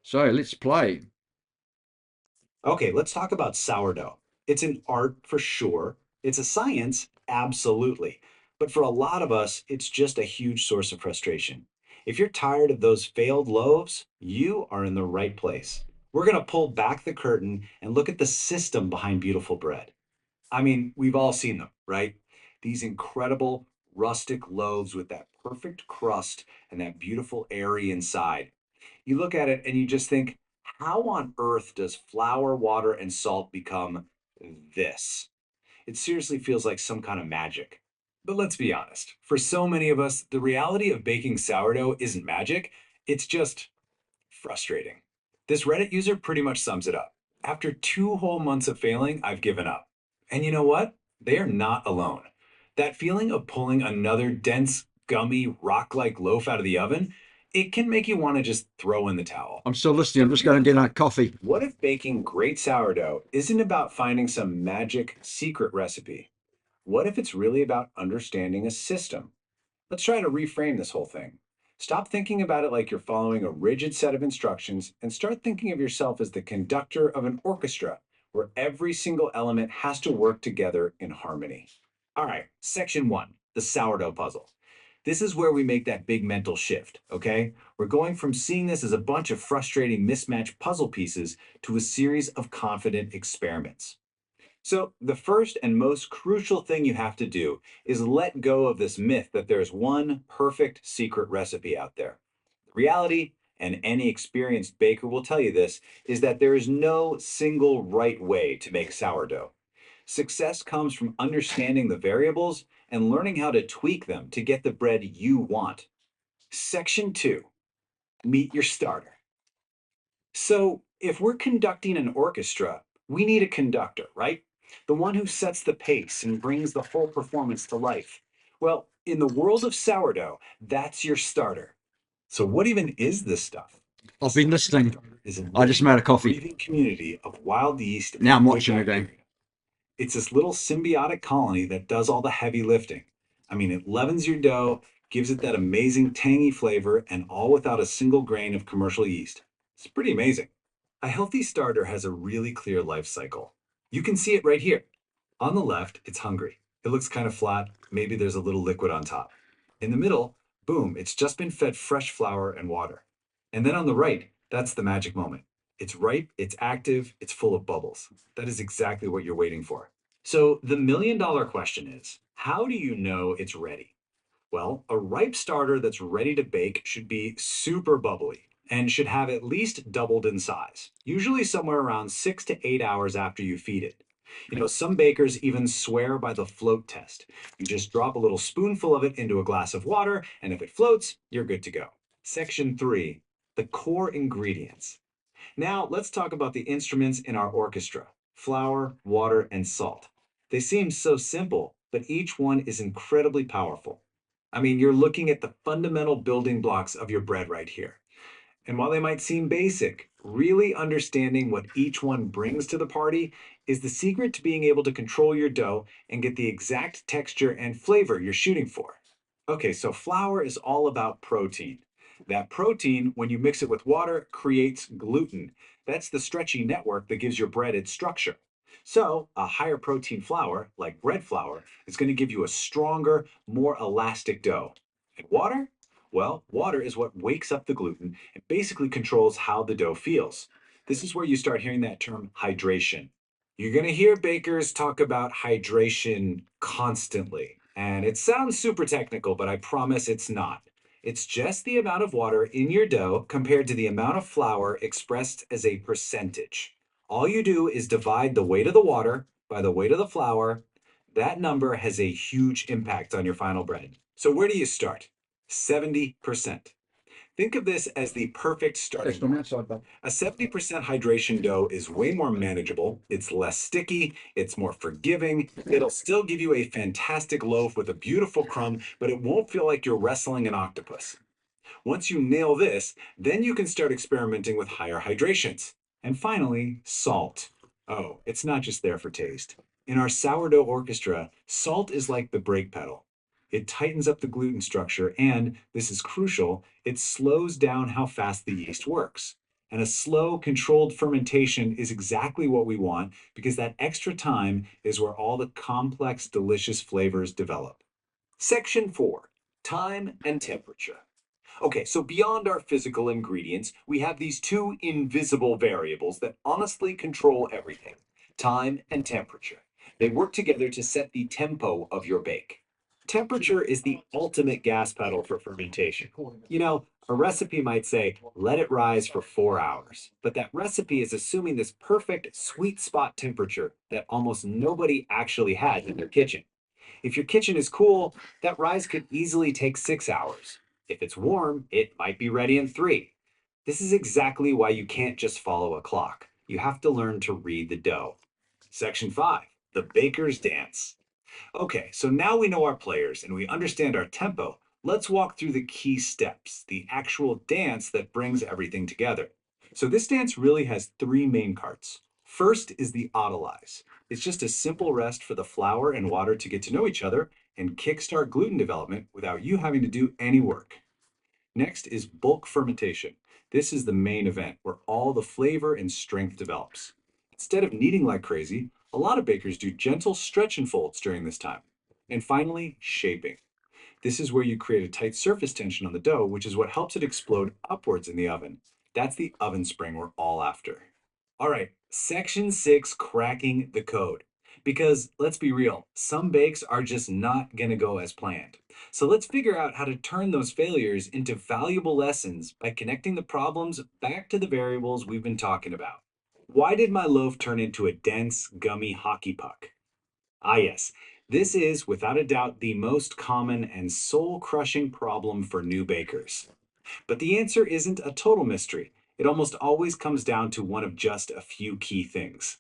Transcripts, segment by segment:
So let's play. Okay, let's talk about sourdough. It's an art for sure. It's a science, absolutely. But for a lot of us, it's just a huge source of frustration. If you're tired of those failed loaves, you are in the right place. We're going to pull back the curtain and look at the system behind beautiful bread. I mean, we've all seen them, right? These incredible rustic loaves with that perfect crust and that beautiful airy inside. You look at it and you just think, how on earth does flour, water, and salt become this? It seriously feels like some kind of magic. But let's be honest, for so many of us, the reality of baking sourdough isn't magic, it's just frustrating. This Reddit user pretty much sums it up. After 2 whole months of failing, I've given up. And you know what? They are not alone. That feeling of pulling another dense, gummy, rock like loaf out of the oven, it can make you want to just throw in the towel. I'm still listening. I'm But just going here's to the get thing. our coffee. What if baking great sourdough isn't about finding some magic secret recipe? What if it's really about understanding a system? Let's try to reframe this whole thing. Stop thinking about it like you're following a rigid set of instructions and start thinking of yourself as the conductor of an orchestra where every single element has to work together in harmony. All right, section one, the sourdough puzzle. This is where we make that big mental shift, okay? We're going from seeing this as a bunch of frustrating mismatched puzzle pieces to a series of confident experiments. So, the first and most crucial thing you have to do is let go of this myth that there's one perfect secret recipe out there. The reality, and any experienced baker will tell you this, is that there is no single right way to make sourdough. Success comes from understanding the variables and learning how to tweak them to get the bread you want. Section 2, meet your starter. So, if we're conducting an orchestra, we need a conductor, right? The one who sets the pace and brings the whole performance to life. Well, in the world of sourdough, that's your starter. So, what even is this stuff? A I've been sourdough listening. starter is a I just living, made a coffee. breathing community of wild yeast Now I'm and good watching again. bacteria. It's this little symbiotic colony that does all the heavy lifting. I mean, it leavens your dough, gives it that amazing tangy flavor, and all without a single grain of commercial yeast. It's pretty amazing. A healthy starter has a really clear life cycle. You can see it right here. On the left, it's hungry. It looks kind of flat. Maybe there's a little liquid on top. In the middle, boom, it's just been fed fresh flour and water. And then on the right, that's the magic moment. It's ripe, it's active, it's full of bubbles. That is exactly what you're waiting for. So the $1 million question is, how do you know it's ready? Well, a ripe starter that's ready to bake should be super bubbly and should have at least doubled in size, usually somewhere around 6 to 8 hours after you feed it. You know, some bakers even swear by the float test. You just drop a little spoonful of it into a glass of water, and if it floats, you're good to go. Section 3, the core ingredients. Now, let's talk about the instruments in our orchestra: flour, water, and salt. They seem so simple, but each one is incredibly powerful. I mean, you're looking at the fundamental building blocks of your bread right here. And while they might seem basic, really understanding what each one brings to the party is the secret to being able to control your dough and get the exact texture and flavor you're shooting for. Okay, so flour is all about protein. That protein, when you mix it with water, creates gluten. That's the stretchy network that gives your bread its structure. So, a higher protein flour, like bread flour, is going to give you a stronger, more elastic dough. And water? Well, water is what wakes up the gluten and basically controls how the dough feels. This is where you start hearing that term hydration. You're going to hear bakers talk about hydration constantly. And it sounds super technical, but I promise it's not. It's just the amount of water in your dough compared to the amount of flour expressed as a percentage. All you do is divide the weight of the water by the weight of the flour. That number has a huge impact on your final bread. So, where do you start? 70%. Think of this as the perfect starting Test on the point. outside, bud. A 70% hydration dough is way more manageable, it's less sticky, it's more forgiving. It'll still give you a fantastic loaf with a beautiful crumb, but it won't feel like you're wrestling an octopus. Once you nail this, then you can start experimenting with higher hydrations. And finally, salt. Oh, it's not just there for taste. In our sourdough orchestra, salt is like the brake pedal. It tightens up the gluten structure and, this is crucial, it slows down how fast the yeast works. And a slow, controlled fermentation is exactly what we want because that extra time is where all the complex, delicious flavors develop. Section 4, time and temperature. Okay, so beyond our physical ingredients, we have these two invisible variables that honestly control everything: time and temperature. They work together to set the tempo of your bake. Temperature is the ultimate gas pedal for fermentation. A recipe might say, let it rise for 4 hours, but that recipe is assuming this perfect sweet spot temperature that almost nobody actually has in their kitchen. If your kitchen is cool, that rise could easily take 6 hours. If it's warm, it might be ready in 3. This is exactly why you can't just follow a clock. You have to learn to read the dough. Section 5, the baker's dance. Okay, so now we know our players and we understand our tempo. Let's walk through the key steps, the actual dance that brings everything together. So this dance really has three main parts. First is the autolyze. It's just a simple rest for the flour and water to get to know each other and kickstart gluten development without you having to do any work. Next is bulk fermentation. This is the main event where all the flavor and strength develops. Instead of kneading like crazy, a lot of bakers do gentle stretch and folds during this time. And finally, shaping. This is where you create a tight surface tension on the dough, which is what helps it explode upwards in the oven. That's the oven spring we're all after. All right, section 6, cracking the code. Because let's be real, some bakes are just not going to go as planned. So let's figure out how to turn those failures into valuable lessons by connecting the problems back to the variables we've been talking about. Why did my loaf turn into a dense, gummy hockey puck? Ah, yes, this is without a doubt the most common and soul crushing problem for new bakers. But the answer isn't a total mystery. It almost always comes down to one of just a few key things.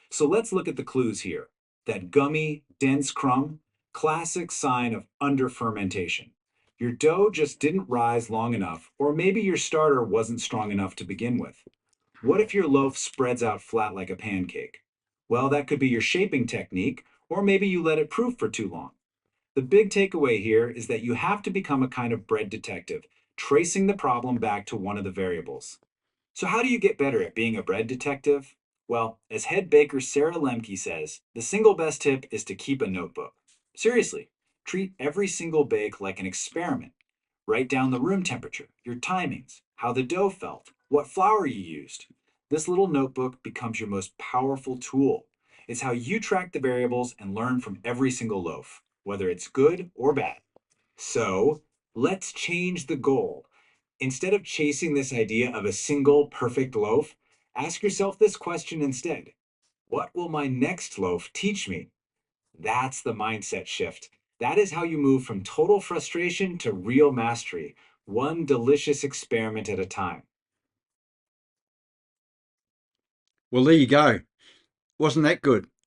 So let's look at the clues here. That gummy, dense crumb, classic sign of under fermentation. Your dough just didn't rise long enough, or maybe your starter wasn't strong enough to begin with. What if your loaf spreads out flat like a pancake? Well, that could be your shaping technique, or maybe you let it proof for too long. The big takeaway here is that you have to become a kind of bread detective, tracing the problem back to one of the variables. So, how do you get better at being a bread detective? Well, as head baker Sarah Lemke says, the single best tip is to keep a notebook. Seriously, treat every single bake like an experiment. Write down the room temperature, your timings, how the dough felt, what flour you used. This little notebook becomes your most powerful tool. It's how you track the variables and learn from every single loaf, whether it's good or bad. So, let's change the goal. Instead of chasing this idea of a single perfect loaf, ask yourself this question instead: what will my next loaf teach me? That's the mindset shift. That is how you move from total frustration to real mastery, one delicious experiment at a time. Well, there you go. Wasn't that good?